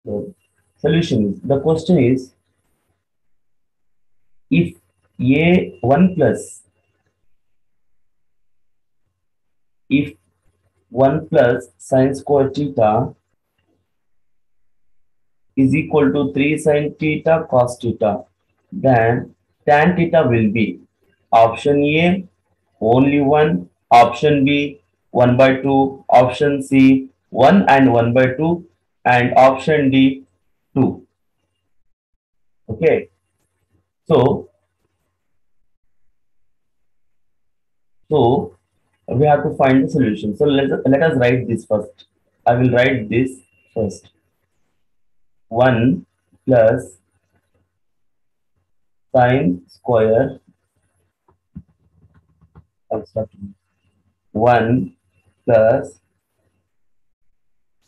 So solution is, the question is, if a 1 plus, if 1 plus sine square theta is equal to 3 sin theta cos theta, then tan theta will be option A only 1, option B 1 by 2, option C 1 and 1 by 2, and option D 2. Okay, so so we have to find the solution. So let us write this first. I will write this first. 1 plus sine square, I'll start. 1 plus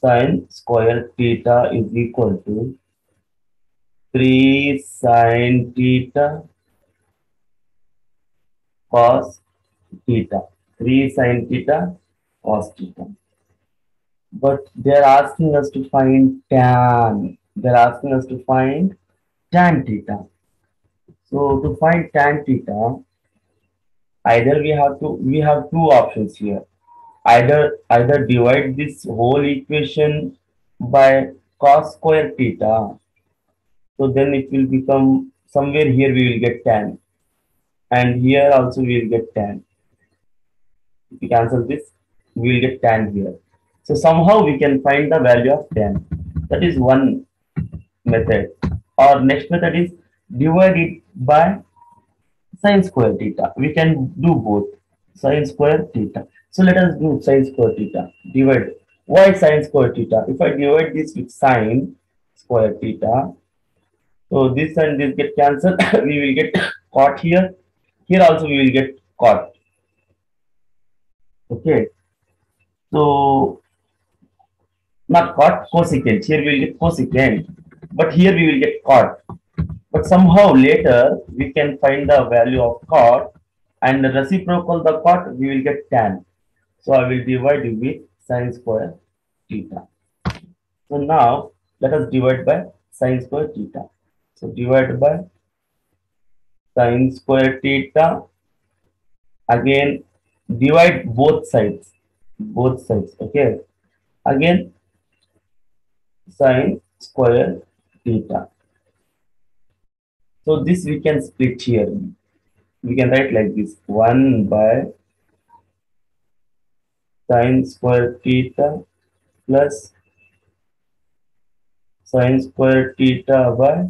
sine square theta is equal to 3 sine theta cos theta. 3 sine theta cos theta. But they're asking us to find tan. They're asking us to find tan theta. So to find tan theta, either we have two options here. Either divide this whole equation by cos square theta. So then it will become, somewhere here we will get tan, and here also we will get tan. If we cancel this, we will get tan here. So somehow we can find the value of tan. That is one method. Or next method is divide it by sine square theta. We can do both, sine square theta. So let us do sine square theta. Divide. Why sine square theta? If I divide this with sine square theta, so this and this get cancelled. We will get cot here. Here also we will get cot. Okay. So not cot, cosecant. Here we will get cosecant. But here we will get cot. But somehow later we can find the value of cot, and the reciprocal the cot we will get tan. So I will divide it with sine square theta. So now let us divide by sine square theta. So divide by sine square theta. Again, divide both sides. Both sides. Okay. Again, sine square theta. So this we can split here. We can write like this: 1 by sine square theta plus sine square theta by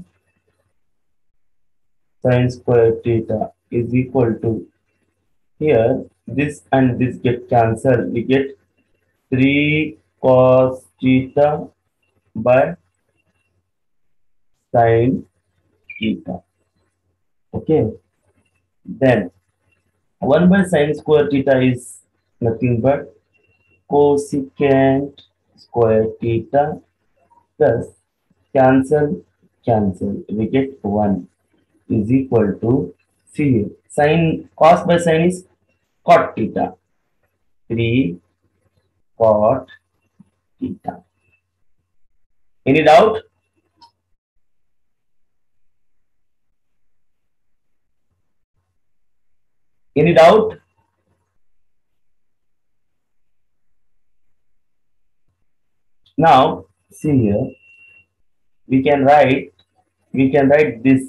sine square theta is equal to, here this and this get cancelled. We get 3 cos theta by sine theta. Okay. Then 1 by sine square theta is nothing but cosecant square theta plus cancel. We get 1 is equal to, see here, sine cos by sine is cot theta. 3 cot theta. Any doubt? Any doubt? Now see here, we can write this,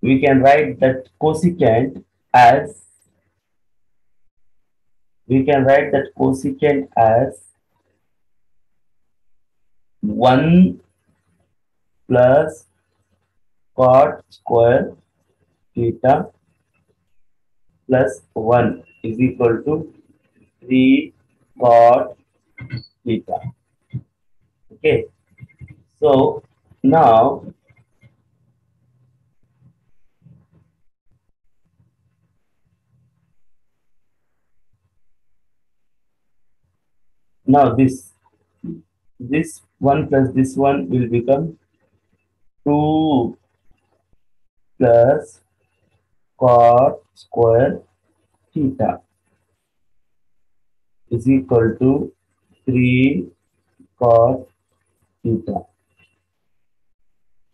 we can write that cosecant as, we can write that cosecant as 1 plus cot square theta plus 1 is equal to 3 cot theta. Okay. So now this 1 plus this one will become 2 plus cot square theta is equal to 3 cot theta.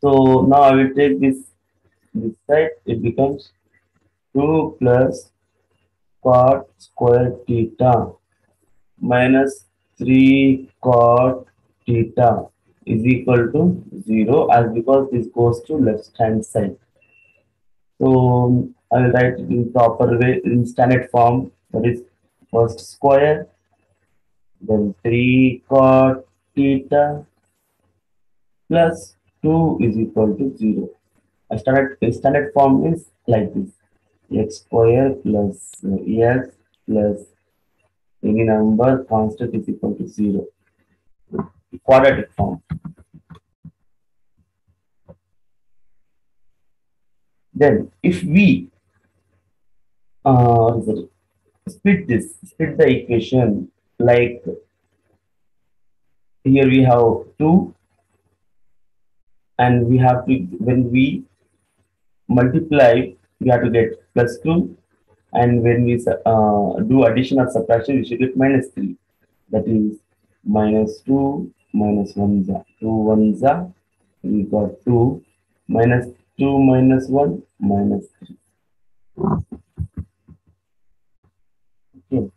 So now I will take this side, it becomes 2 plus cot square theta minus 3 cot theta is equal to 0, as because this goes to left hand side. So I will write it in proper way in standard form, that is first square, then 3 cot theta plus 2 is equal to 0. Standard form is like this: x square plus x plus any number constant is equal to 0. Quadratic form. Then if we what is it? Split the equation, like here we have 2, and we have to, when we multiply, we have to get plus 2, and when we do addition or subtraction, we should get minus 3. That is minus 2 minus 1 za. 2 1 za. We got 2 minus 2 minus 1 minus 3. Okay.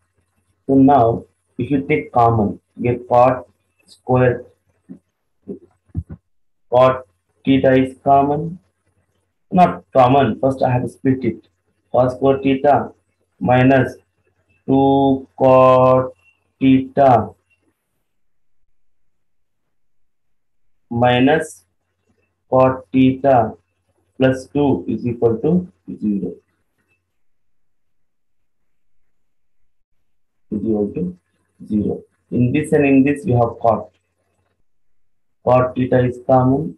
So now, if you take common, get cot square, cot theta is common. Not common, first I have to split it. Cos square theta minus 2 cot theta minus cot theta plus 2 is equal to 0. Is equal to 0. In this and in this we have cot. Cot theta is common.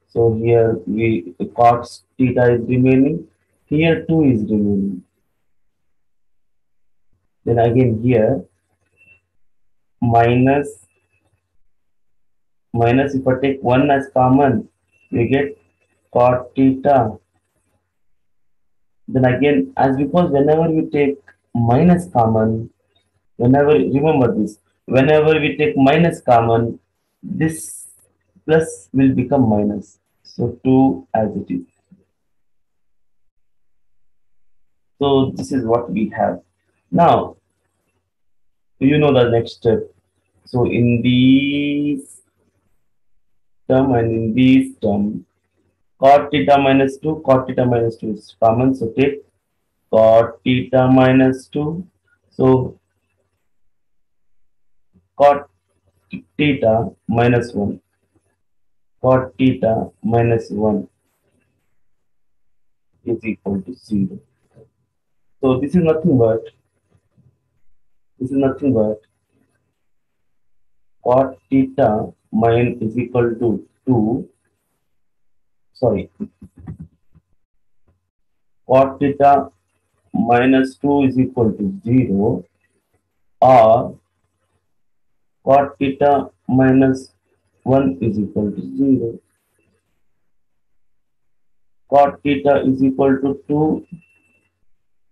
So here we cot theta is remaining. Here 2 is remaining. Then again here minus if I take 1 as common, we get cot theta. Then again, as because whenever we take minus common, remember this, whenever we take minus common, this plus will become minus. So 2 as it is. So this is what we have. Now, you know the next step. So in this term and in this term, cot theta minus 2, cot theta minus 2 is common. So take cot theta minus 2. So cot theta minus 1. Cot theta minus 1 is equal to 0. So this is nothing but cot theta minus is equal to 2. Sorry, cot theta minus 2 is equal to 0, or cot theta minus 1 is equal to 0. Cot theta is equal to 2,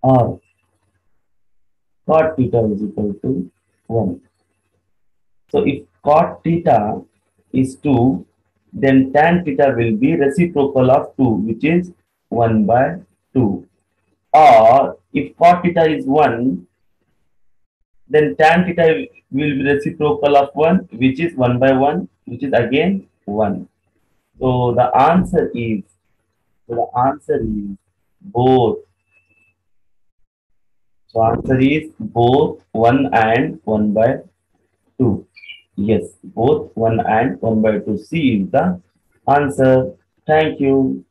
or cot theta is equal to 1. So if cot theta is 2, then tan theta will be reciprocal of 2, which is 1 by 2. Or if cot theta is 1, then tan theta will be reciprocal of 1, which is 1 by 1, which is again 1. So the answer is both. So answer is both 1 and 1 by 2. Yes, both 1 and 1 by 2. C is the answer. Thank you.